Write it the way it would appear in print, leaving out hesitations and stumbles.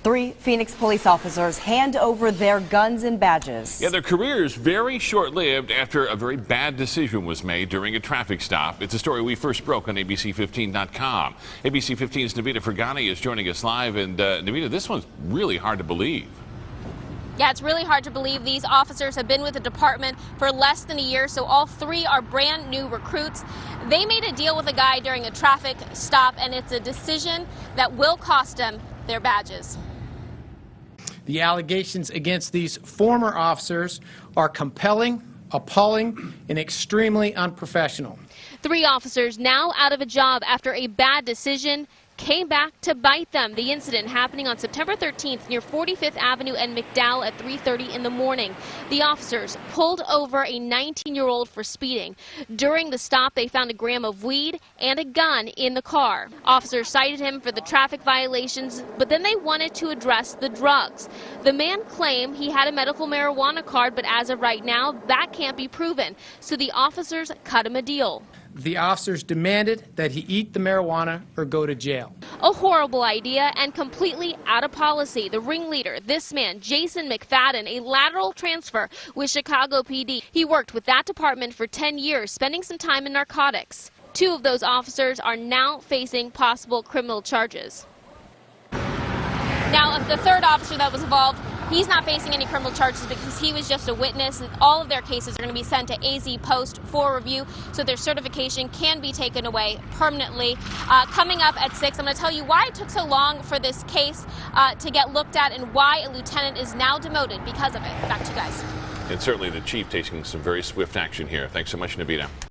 3 Phoenix police officers hand over their guns and badges. Yeah, their careers very short-lived after a very bad decision was made during a traffic stop. It's a story we first broke on ABC15.com. ABC 15's Navita Fergani is joining us live. And Navita, this one's really hard to believe. Yeah, it's really hard to believe. These officers have been with the department for less than a year, so all 3 are brand new recruits. They made a deal with a guy during a traffic stop, and it's a decision that will cost them their badges. The allegations against these former officers are compelling, appalling, and extremely unprofessional. 3 officers now out of a job after a bad decision came back to bite them. The incident happening on September 13th near 45th Avenue and McDowell at 3:30 in the morning. The officers pulled over a 19-year-old for speeding. During the stop, they found a gram of weed and a gun in the car. Officers cited him for the traffic violations, but then they wanted to address the drugs. The man claimed he had a medical marijuana card, but as of right now, that can't be proven. So the officers cut him a deal. The officers demanded that he eat the marijuana or go to jail. A horrible idea and completely out of policy. The ringleader, this man, Jason McFadden, a lateral transfer with Chicago PD. He worked with that department for 10 years, spending some time in narcotics. 2 of those officers are now facing possible criminal charges. Now, the 3rd officer that was involved, he's not facing any criminal charges because he was just a witness. All of their cases are going to be sent to AZ Post for review, so their certification can be taken away permanently. Coming up at 6, I'm going to tell you why it took so long for this case to get looked at and why a lieutenant is now demoted because of it. Back to you guys. And certainly the chief taking some very swift action here. Thanks so much, Navita.